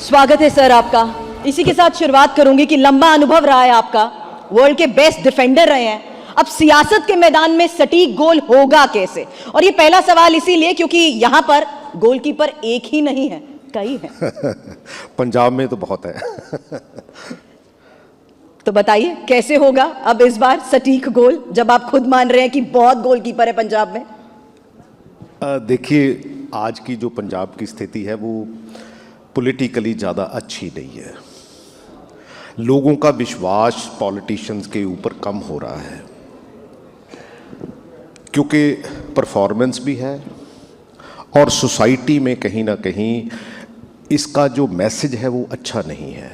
स्वागत है सर आपका। इसी के साथ शुरुआत करूंगी कि लंबा अनुभव रहा है आपका, वर्ल्ड के बेस्ट डिफेंडर रहे हैं। अब सियासत के मैदान में सटीक गोल होगा कैसे? और ये पहला सवाल इसीलिए क्योंकि यहां पर गोलकीपर एक ही नहीं है, कई हैं। पंजाब में तो बहुत है। तो बताइए कैसे होगा अब इस बार सटीक गोल, जब आप खुद मान रहे हैं कि बहुत गोलकीपर है पंजाब में? देखिए, आज की जो पंजाब की स्थिति है वो पॉलिटिकली ज़्यादा अच्छी नहीं है। लोगों का विश्वास पॉलिटिशियंस के ऊपर कम हो रहा है क्योंकि परफॉर्मेंस भी है और सोसाइटी में कहीं ना कहीं इसका जो मैसेज है वो अच्छा नहीं है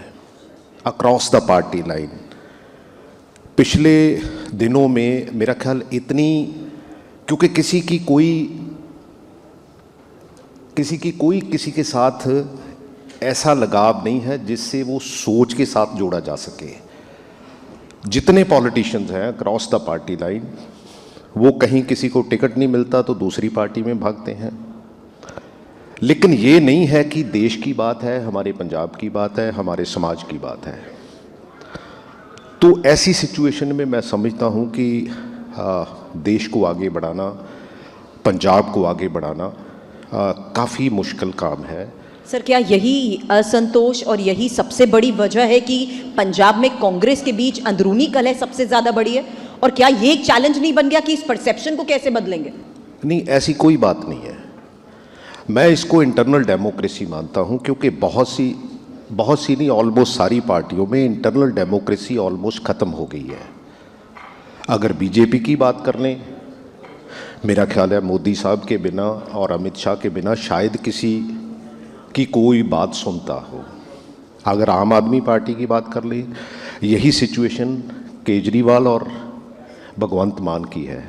अक्रॉस द पार्टी लाइन। पिछले दिनों में मेरा ख्याल इतनी, क्योंकि किसी के साथ ऐसा लगाव नहीं है जिससे वो सोच के साथ जोड़ा जा सके। जितने पॉलिटिशियंस हैं अक्रॉस द पार्टी लाइन, वो कहीं किसी को टिकट नहीं मिलता तो दूसरी पार्टी में भागते हैं। लेकिन ये नहीं है कि देश की बात है, हमारे पंजाब की बात है, हमारे समाज की बात है। तो ऐसी सिचुएशन में मैं समझता हूँ कि देश को आगे बढ़ाना, पंजाब को आगे बढ़ाना काफ़ी मुश्किल काम है। सर, क्या यही असंतोष और यही सबसे बड़ी वजह है कि पंजाब में कांग्रेस के बीच अंदरूनी कलह सबसे ज़्यादा बड़ी है? और क्या ये एक चैलेंज नहीं बन गया कि इस परसेप्शन को कैसे बदलेंगे? नहीं, ऐसी कोई बात नहीं है। मैं इसको इंटरनल डेमोक्रेसी मानता हूं क्योंकि बहुत सी नहीं, ऑलमोस्ट सारी पार्टियों में इंटरनल डेमोक्रेसी ऑलमोस्ट ख़त्म हो गई है। अगर बीजेपी की बात कर लें, मेरा ख्याल है मोदी साहब के बिना और अमित शाह के बिना शायद किसी की कोई बात सुनता हो। अगर आम आदमी पार्टी की बात कर लें, यही सिचुएशन केजरीवाल और भगवंत मान की है।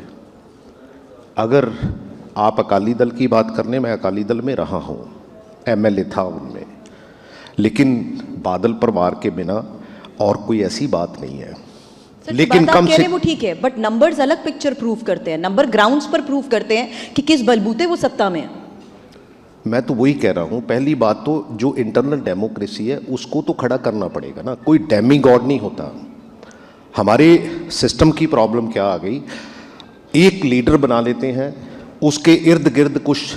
अगर आप अकाली दल की बात करने, मैं अकाली दल में रहा हूँ, एमएलए था उनमें, लेकिन बादल परिवार के बिना और कोई ऐसी बात नहीं है। लेकिन कम से वो ठीक है, बट नंबर्स अलग पिक्चर प्रूव करते हैं, नंबर ग्राउंड्स पर प्रूव करते हैं कि किस बलबूते वो सत्ता में है। मैं तो वही कह रहा हूँ, पहली बात तो जो इंटरनल डेमोक्रेसी है उसको तो खड़ा करना पड़ेगा ना। कोई डेमी गॉड नहीं होता। हमारे सिस्टम की प्रॉब्लम क्या आ गई, एक लीडर बना लेते हैं, उसके इर्द गिर्द कुछ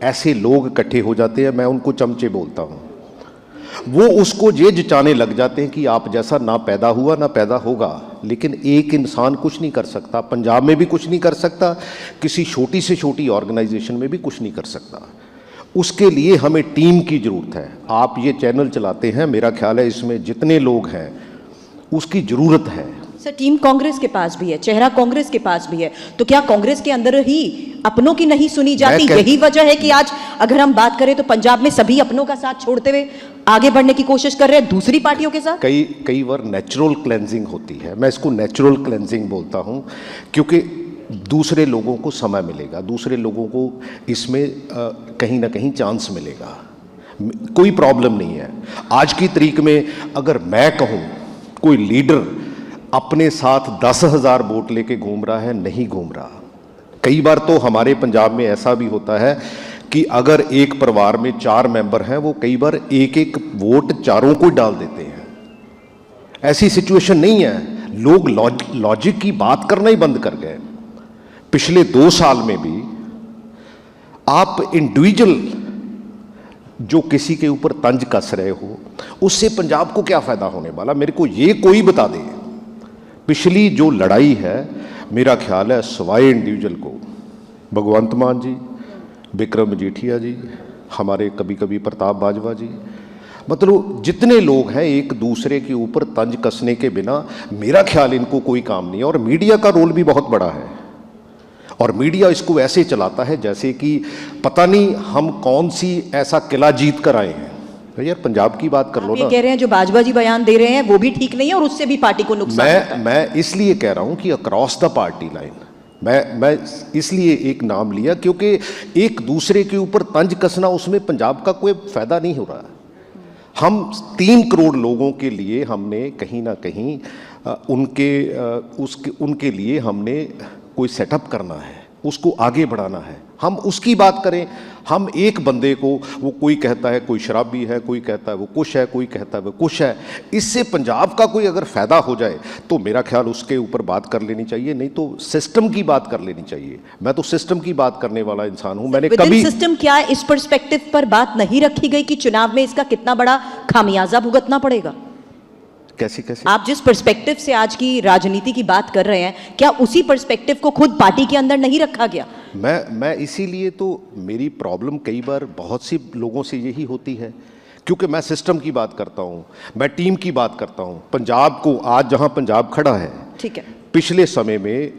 ऐसे लोग इकट्ठे हो जाते हैं, मैं उनको चमचे बोलता हूँ, वो उसको ये जचाने लग जाते हैं कि आप जैसा ना पैदा हुआ ना पैदा होगा। लेकिन एक इंसान कुछ नहीं कर सकता, पंजाब में भी कुछ नहीं कर सकता, किसी छोटी से छोटी ऑर्गेनाइजेशन में भी कुछ नहीं कर सकता। उसके लिए हमें टीम की ज़रूरत है। आप ये चैनल चलाते हैं, मेरा ख्याल है इसमें जितने लोग हैं उसकी ज़रूरत है। सर, टीम कांग्रेस के पास भी है, चेहरा कांग्रेस के पास भी है, तो क्या कांग्रेस के अंदर ही अपनों की नहीं सुनी जाती? यही वजह है कि आज अगर हम बात करें तो पंजाब में सभी अपनों का साथ छोड़ते हुए आगे बढ़ने की कोशिश कर रहे हैं दूसरी पार्टियों के साथ। कई बार नेचुरल क्लेंजिंग होती है, मैं इसको नेचुरल क्लेंजिंग बोलता हूँ, क्योंकि दूसरे लोगों को समय मिलेगा, दूसरे लोगों को इसमें कहीं ना कहीं चांस मिलेगा। कोई प्रॉब्लम नहीं है। आज की तारीख में अगर मैं कहूँ कोई लीडर अपने साथ 10,000 वोट लेके घूम रहा है, नहीं घूम रहा। कई बार तो हमारे पंजाब में ऐसा भी होता है कि अगर एक परिवार में 4 मेंबर हैं, वो कई बार एक एक वोट चारों को डाल देते हैं। ऐसी सिचुएशन नहीं है। लोग लॉजिक की बात करना ही बंद कर गए। पिछले 2 साल में भी आप इंडिविजुअल जो किसी के ऊपर तंज कस रहे हो, उससे पंजाब को क्या फायदा होने वाला? मेरे को ये कोई बता दे। पिछली जो लड़ाई है, मेरा ख्याल है सवाए इंडिविजुअल को, भगवंत मान जी, विक्रम मजीठिया जी, हमारे कभी कभी प्रताप बाजवा जी, मतलब जितने लोग हैं एक दूसरे के ऊपर तंज कसने के बिना मेरा ख्याल इनको कोई काम नहीं है। और मीडिया का रोल भी बहुत बड़ा है, और मीडिया इसको ऐसे चलाता है जैसे कि पता नहीं हम कौन सी ऐसा किला जीत कर आए हैं। यार पंजाब की बात कर लो ना। ये कह रहे हैं जो बाजवा जी बयान दे रहे हैं वो भी ठीक नहीं है और उससे भी पार्टी को नुकसान होता है। मैं इसलिए कह रहा हूं कि अक्रॉस द पार्टी लाइन, मैं इसलिए एक नाम लिया क्योंकि एक दूसरे के ऊपर तंज कसना, उसमें पंजाब का कोई फायदा नहीं हो रहा है। हम 3 करोड़ लोगों के लिए हमने कहीं ना कहीं उनके लिए हमने कोई सेटअप करना है, उसको आगे बढ़ाना है। हम उसकी बात करें। हम एक बंदे को, वो कोई कहता है कोई शराबी है, कोई कहता है वो कुछ है, कोई कहता है वो कुछ है, इससे पंजाब का कोई अगर फ़ायदा हो जाए तो मेरा ख्याल उसके ऊपर बात कर लेनी चाहिए, नहीं तो सिस्टम की बात कर लेनी चाहिए। मैं तो सिस्टम की बात करने वाला इंसान हूं। मैंने कभी सिस्टम क्या इस पर्सपेक्टिव पर बात नहीं रखी गई कि चुनाव में इसका कितना बड़ा खामियाजा भुगतना पड़ेगा? कैसे कैसे आप जिस पर्सपेक्टिव से आज की राजनीति की बात कर रहे हैं, क्या उसी पर्सपेक्टिव को खुद पार्टी के अंदर नहीं रखा गया? मैं इसीलिए तो मेरी प्रॉब्लम कई बार बहुत सी लोगों से यही होती है, क्योंकि मैं सिस्टम की बात करता हूं, मैं टीम की बात करता हूं। पंजाब को आज जहां पंजाब खड़ा है, ठीक है, पिछले समय में,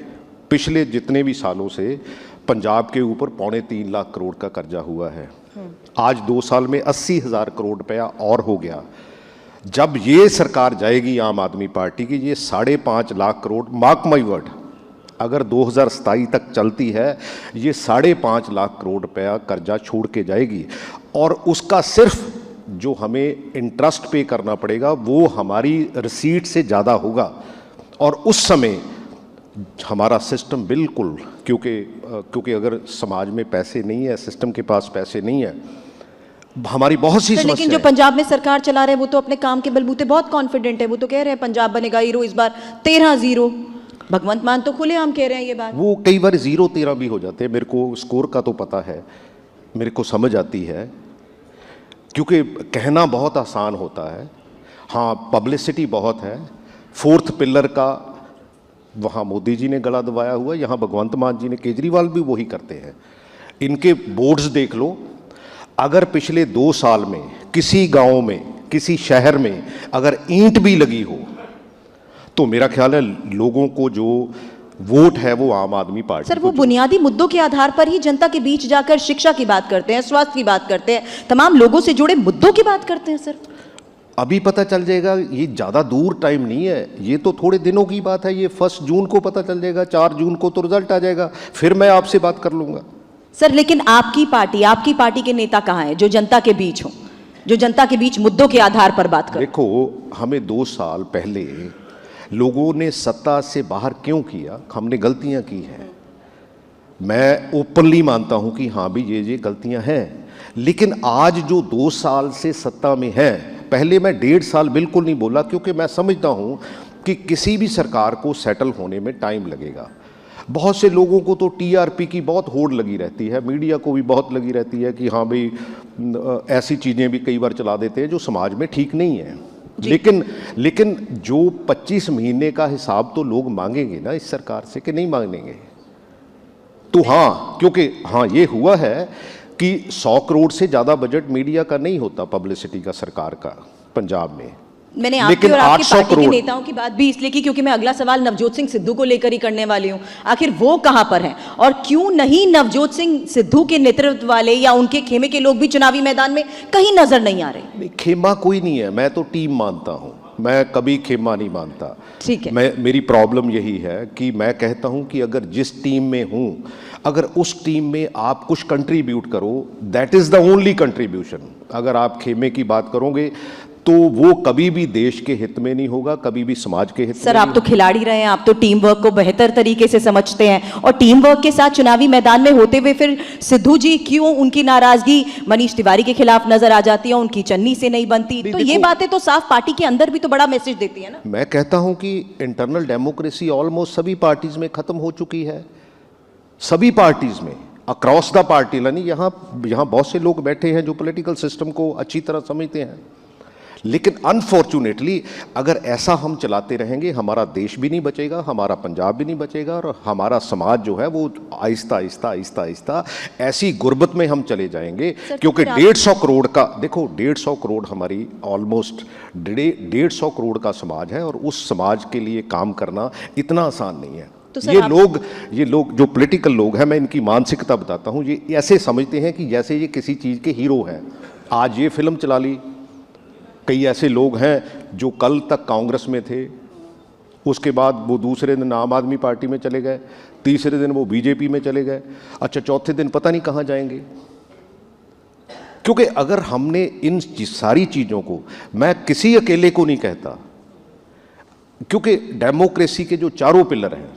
पिछले जितने भी सालों से पंजाब के ऊपर 3.25 लाख करोड़ का कर्जा हुआ है। आज 2 साल में 80,000 करोड़ रुपया और हो गया। जब ये सरकार जाएगी आम आदमी पार्टी की, ये 5.5 lakh crore, mark my word, अगर 2027 तक चलती है, ये 5.5 लाख करोड़ रुपया कर्जा छोड़ के जाएगी। और उसका सिर्फ जो हमें इंटरेस्ट पे करना पड़ेगा वो हमारी रिसीट से ज़्यादा होगा। और उस समय हमारा सिस्टम बिल्कुल, क्योंकि अगर समाज में पैसे नहीं है, सिस्टम के पास पैसे नहीं है, हमारी बहुत सी समस्या। लेकिन जो पंजाब में सरकार चला रहे हैं वो तो अपने काम के बलबूते बहुत कॉन्फिडेंट है। वो तो कह रहे हैं पंजाब बनेगा हीरो इस बार 13-0। भगवंत मान तो खुलेआम कह रहे हैं ये बात। वो कई बार 0-13 भी हो जाते हैं। मेरे को स्कोर का तो पता है, मेरे को समझ आती है, क्योंकि कहना बहुत आसान होता है। हाँ, पब्लिसिटी बहुत है। 4th पिलर का वहाँ मोदी जी ने गला दबाया हुआ, यहाँ भगवंत मान जी ने, केजरीवाल भी वही करते हैं। इनके बोर्ड्स देख लो, अगर पिछले 2 साल में किसी गांव में, किसी शहर में अगर ईंट भी लगी हो तो मेरा ख्याल है लोगों को जो वोट है वो आम आदमी पार्टी। सर, वो बुनियादी मुद्दों के आधार पर ही जनता के बीच जाकर शिक्षा की बात करते हैं, स्वास्थ्य की बात करते हैं, तमाम लोगों से जुड़े मुद्दों की बात करते हैं। सर, अभी पता चल जाएगा, ये ज़्यादा दूर टाइम नहीं है, ये तो थोड़े दिनों की बात है। ये 1 जून को पता चल जाएगा, 4 जून को तो रिजल्ट आ जाएगा, फिर मैं आपसे बात कर लूँगा। सर, लेकिन आपकी पार्टी के नेता कहाँ हैं जो जनता के बीच हो, जो जनता के बीच मुद्दों के आधार पर बात करें? देखो, हमें 2 साल पहले लोगों ने सत्ता से बाहर क्यों किया? हमने गलतियां की हैं। मैं ओपनली मानता हूं कि हाँ भी ये गलतियां हैं, लेकिन आज जो 2 साल से सत्ता में है, पहले मैं 1.5 साल बिल्कुल नहीं बोला, क्योंकि मैं समझता हूं कि किसी भी सरकार को सेटल होने में टाइम लगेगा। बहुत से लोगों को तो टीआरपी की बहुत होड़ लगी रहती है, मीडिया को भी बहुत लगी रहती है कि हाँ भाई ऐसी चीज़ें भी कई बार चला देते हैं जो समाज में ठीक नहीं है। लेकिन जो 25 महीने का हिसाब तो लोग मांगेंगे ना इस सरकार से, कि नहीं मांगेंगे? तो हाँ, क्योंकि हाँ ये हुआ है कि 100 करोड़ से ज़्यादा बजट मीडिया का नहीं होता, पब्लिसिटी का, सरकार का पंजाब में। मैंने आपकी और आपकी पार्टी के नेताओं की बात भी इसलिए की क्योंकि मैं अगला सवाल नवजोत सिंह सिद्धू को लेकर ही करने वाली हूं। आखिर वो कहां पर हैं और क्यों नहीं नवजोत सिंह सिद्धू के नेतृत्व वाले या उनके खेमे के लोग भी चुनावी मैदान में कहीं नजर नहीं आ रहे? खेमा कोई नहीं है, मैं तो टीम मानता हूं, मैं कभी खेमा नहीं मानता। ठीक है, मेरी प्रॉब्लम यही है कि मैं कहता हूं कि अगर जिस टीम में हूं, अगर उस टीम में आप कुछ कंट्रीब्यूट करो, that is the only contribution. अगर आप खेमे की बात करोगे तो वो कभी भी देश के हित में नहीं होगा, कभी भी समाज के हित में। सर, आप तो खिलाड़ी रहे हैं, आप तो टीम वर्क को बेहतर तरीके से समझते हैं, और टीम वर्क के साथ चुनावी मैदान में होते हुए फिर सिद्धू जी क्यों उनकी नाराजगी मनीष तिवारी के खिलाफ नजर आ जाती है, उनकी चन्नी से नहीं बनती? तो ये बातें तो साफ पार्टी के अंदर भी तो बड़ा मैसेज देती है ना। मैं कहता हूं कि इंटरनल डेमोक्रेसी ऑलमोस्ट सभी पार्टीज में खत्म हो चुकी है, सभी पार्टीज में, अक्रॉस द पार्टी लाइन। यहाँ बहुत से लोग बैठे हैं जो पॉलिटिकल सिस्टम को अच्छी तरह समझते हैं, लेकिन अनफॉर्चुनेटली अगर ऐसा हम चलाते रहेंगे, हमारा देश भी नहीं बचेगा, हमारा पंजाब भी नहीं बचेगा, और हमारा समाज जो है वो आहिस्ता आहिस्ता ऐसी गुर्बत में हम चले जाएंगे। क्योंकि 150 करोड़ का, देखो 150 करोड़ हमारी ऑलमोस्ट 150 करोड़ का समाज है, और उस समाज के लिए काम करना इतना आसान नहीं है। तो ये लोग जो पॉलिटिकल लोग हैं, मैं इनकी मानसिकता बताता हूँ, ये ऐसे समझते हैं कि जैसे ये किसी चीज़ के हीरो हैं। आज ये फिल्म चला ली, कई ऐसे लोग हैं जो कल तक कांग्रेस में थे, उसके बाद वो दूसरे दिन आम आदमी पार्टी में चले गए, तीसरे दिन वो बीजेपी में चले गए, अच्छा चौथे दिन पता नहीं कहाँ जाएंगे। क्योंकि अगर हमने इन सारी चीज़ों को, मैं किसी अकेले को नहीं कहता, क्योंकि डेमोक्रेसी के जो 4 पिलर हैं,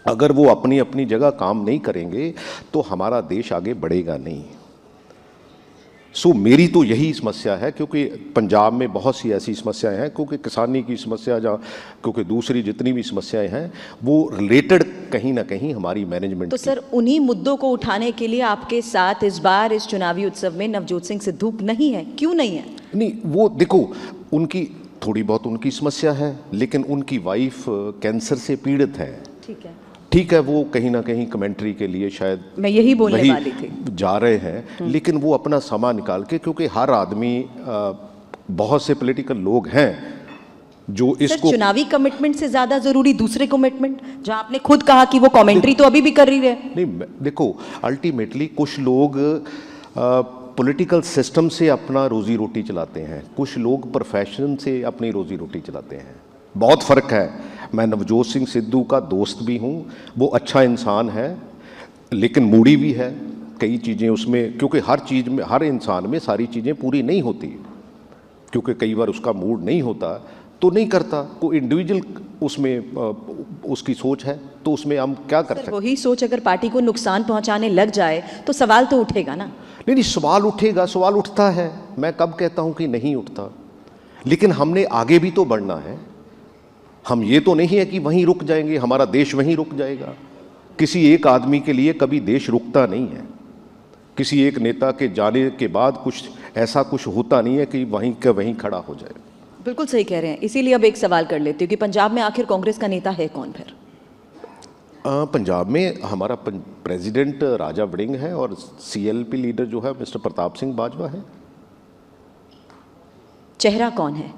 अगर वो अपनी अपनी जगह काम नहीं करेंगे तो हमारा देश आगे बढ़ेगा नहीं। सो मेरी तो यही समस्या है, क्योंकि पंजाब में बहुत सी ऐसी समस्याएं हैं, क्योंकि किसानी की समस्या क्योंकि दूसरी जितनी भी समस्याएं हैं वो रिलेटेड कहीं ना कहीं हमारी मैनेजमेंट। तो सर उन्हीं मुद्दों को उठाने के लिए आपके साथ इस बार इस चुनावी उत्सव में नवजोत सिंह सिद्धू नहीं है, क्यों नहीं है? नहीं, वो देखो उनकी थोड़ी बहुत उनकी समस्या है, लेकिन उनकी वाइफ कैंसर से पीड़ित है। ठीक है, वो कहीं ना कहीं कमेंट्री के लिए शायद मैं यही बोलने वाली थी जा रहे हैं, लेकिन वो अपना समय निकाल के, क्योंकि हर आदमी बहुत से पॉलिटिकल लोग हैं जो इसको चुनावी कमिटमेंट से ज्यादा जरूरी दूसरे कमिटमेंट, जहां आपने खुद कहा कि वो कमेंट्री तो अभी भी कर रही है। नहीं, देखो अल्टीमेटली कुछ लोग पॉलिटिकल सिस्टम से अपना रोजी रोटी चलाते हैं, कुछ लोग प्रोफेशन से अपनी रोजी रोटी चलाते हैं, बहुत फ़र्क है। मैं नवजोत सिंह सिद्धू का दोस्त भी हूँ, वो अच्छा इंसान है लेकिन मूडी भी है कई चीज़ें उसमें, क्योंकि हर चीज़ में हर इंसान में सारी चीज़ें पूरी नहीं होती, क्योंकि कई बार उसका मूड नहीं होता तो नहीं करता, कोई इंडिविजुअल उसमें उसकी सोच है, तो उसमें हम क्या कर सकते हैं। वही सोच अगर पार्टी को नुकसान पहुंचाने लग जाए तो सवाल तो उठेगा ना। नहीं, सवाल उठेगा, सवाल उठता है, मैं कब कहता हूँ कि नहीं उठता, लेकिन हमने आगे भी तो बढ़ना है। हम ये तो नहीं है कि वहीं रुक जाएंगे, हमारा देश वहीं रुक जाएगा। किसी एक आदमी के लिए कभी देश रुकता नहीं है, किसी एक नेता के जाने के बाद कुछ ऐसा कुछ होता नहीं है कि वहीं का वहीं खड़ा हो जाए। बिल्कुल सही कह रहे हैं। इसीलिए अब एक सवाल कर लेती हूँ कि पंजाब में आखिर कांग्रेस का नेता है कौन फिर? पंजाब में हमारा प्रेसिडेंट राजा वड़िंग है और CLP लीडर जो है मिस्टर प्रताप सिंह बाजवा है। चेहरा कौन है?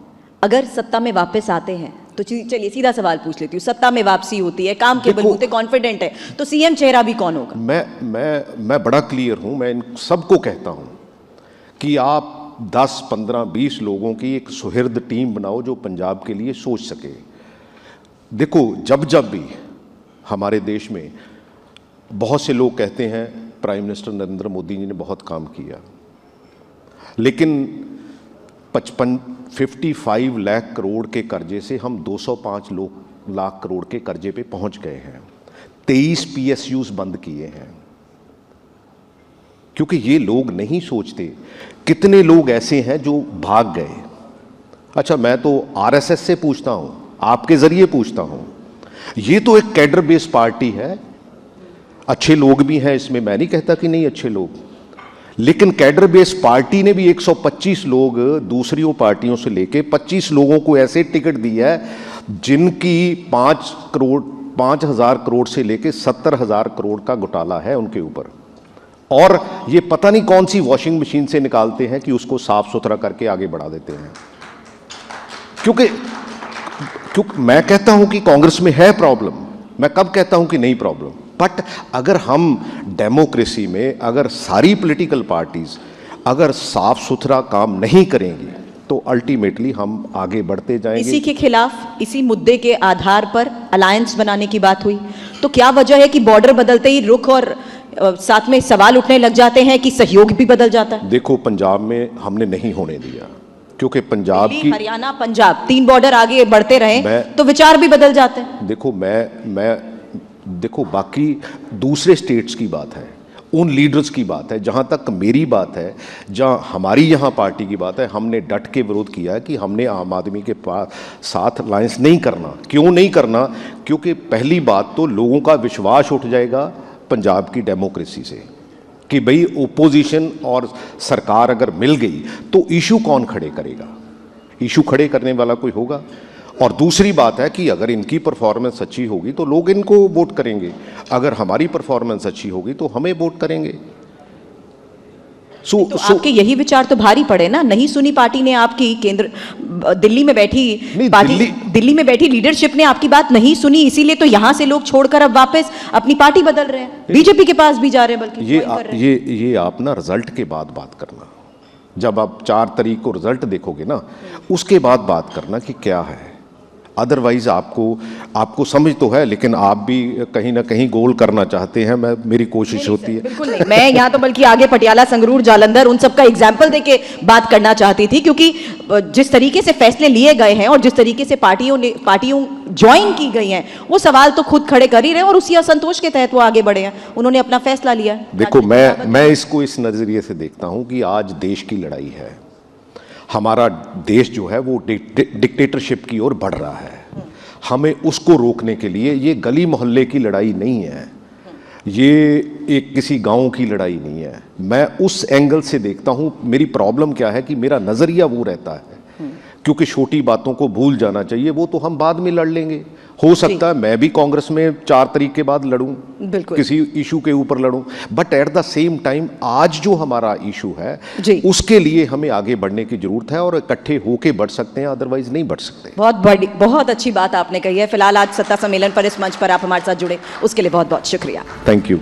अगर सत्ता में वापस आते हैं तो चलिए सीधा सवाल पूछ लेती हूँ, सत्ता में वापसी होती है, काम के बलबूते कॉन्फिडेंट है, तो CM चेहरा भी कौन होगा? मैं बड़ा क्लियर हूँ, मैं इन सबको कहता हूँ कि आप 10, 15, 20 लोगों की एक सुहृद टीम बनाओ जो पंजाब के लिए सोच सके। देखो जब भी हमारे देश में बहुत से लोग कहते हैं प्राइम मिनिस्टर नरेंद्र मोदी जी ने बहुत काम किया, लेकिन 55 लाख करोड़ के कर्जे से हम 205 लाख करोड़ के कर्जे पे पहुंच गए हैं। 23 PSUs बंद किए हैं, क्योंकि ये लोग नहीं सोचते। कितने लोग ऐसे हैं जो भाग गए। अच्छा, मैं तो RSS से पूछता हूं, आपके जरिए पूछता हूं, ये तो एक कैडर बेस्ड पार्टी है, अच्छे लोग भी हैं इसमें, मैं नहीं कहता कि नहीं अच्छे लोग, लेकिन कैडर बेस्ड पार्टी ने भी 125 लोग दूसरी पार्टियों से लेके 25 लोगों को ऐसे टिकट दिया है जिनकी 5,000 करोड़ से लेके 70,000 करोड़ का घोटाला है उनके ऊपर, और ये पता नहीं कौन सी वॉशिंग मशीन से निकालते हैं कि उसको साफ सुथरा करके आगे बढ़ा देते हैं। क्योंकि मैं कहता हूं कि कांग्रेस में है प्रॉब्लम, मैं कब कहता हूं कि नहीं प्रॉब्लम, बट अगर हम डेमोक्रेसी में अगर सारी पॉलिटिकल पार्टीज अगर साफ सुथरा काम नहीं करेंगी तो अल्टीमेटली हम आगे बढ़ते जाएंगे। इसी के खिलाफ, इसी मुद्दे के आधार पर अलायंस बनाने की बात हुई, तो क्या वजह है कि बॉर्डर बदलते ही रुख और साथ में सवाल उठने लग जाते हैं कि सहयोग भी बदल जाता है? देखो पंजाब में हमने नहीं होने दिया, क्योंकि पंजाब की हरियाणा पंजाब 3 बॉर्डर आगे बढ़ते रहे तो विचार भी बदल जाते हैं। देखो बाकी दूसरे स्टेट्स की बात है, उन लीडर्स की बात है, जहाँ तक मेरी बात है, जहाँ हमारी यहाँ पार्टी की बात है, हमने डट के विरोध किया है कि हमने आम आदमी के साथ अलायंस नहीं करना। क्यों नहीं करना? क्योंकि पहली बात तो लोगों का विश्वास उठ जाएगा पंजाब की डेमोक्रेसी से कि भाई ओपोजिशन और सरकार अगर मिल गई तो इशू कौन खड़े करेगा, इशू खड़े करने वाला कोई होगा। और दूसरी बात है कि अगर इनकी परफॉर्मेंस अच्छी होगी तो लोग इनको वोट करेंगे, अगर हमारी परफॉर्मेंस अच्छी होगी तो हमें वोट करेंगे। तो आपके यही विचार तो भारी पड़े ना, नहीं सुनी पार्टी ने आपकी, केंद्र दिल्ली में बैठी पार्टी, दिल्ली में बैठी लीडरशिप ने आपकी बात नहीं सुनी, इसीलिए तो यहां से लोग छोड़कर अब वापस अपनी पार्टी बदल रहे हैं, बीजेपी के पास भी जा रहे हैं। बल्कि ये आप ना रिजल्ट के बाद बात करना, जब आप 4 तारीख को रिजल्ट देखोगे ना उसके बाद बात करना कि क्या है। अदरवाइज आपको समझ तो है, लेकिन आप भी कहीं ना कहीं गोल करना चाहते हैं। मेरी कोशिश होती है। बिल्कुल नहीं, मैं यहाँ तो बल्कि आगे पटियाला, संगरूर, जालंधर उन सब का एग्जाम्पल देके बात करना चाहती थी, क्योंकि जिस तरीके से फैसले लिए गए हैं और जिस तरीके से पार्टियों ज्वाइन की गई हैं, वो सवाल तो खुद खड़े कर ही रहे हैं, और उसी असंतोष के तहत वो आगे बढ़े हैं। उन्होंने अपना फैसला लिया। देखो, मैं इसको इस नज़रिए से देखता हूं कि आज देश की लड़ाई है। हमारा देश जो है वो डिक्टेटरशिप की ओर बढ़ रहा है। हमें उसको रोकने के लिए, ये गली मोहल्ले की लड़ाई नहीं है, ये एक किसी गांव की लड़ाई नहीं है। मैं उस एंगल से देखता हूं। मेरी प्रॉब्लम क्या है कि मेरा नज़रिया वो रहता है, क्योंकि छोटी बातों को भूल जाना चाहिए, वो तो हम बाद में लड़ लेंगे। हो सकता है मैं भी कांग्रेस में 4 तारीख के बाद लड़ूं, किसी इशू के ऊपर लड़ूं, but at the same time आज जो हमारा इशू है उसके लिए हमें आगे बढ़ने की जरूरत है, और इकट्ठे होके बढ़ सकते हैं, अदरवाइज नहीं बढ़ सकते। बहुत अच्छी बात आपने कही है। फिलहाल आज सत्ता सम्मेलन पर, इस मंच पर आप हमारे साथ जुड़े, उसके लिए बहुत बहुत शुक्रिया। Thank you.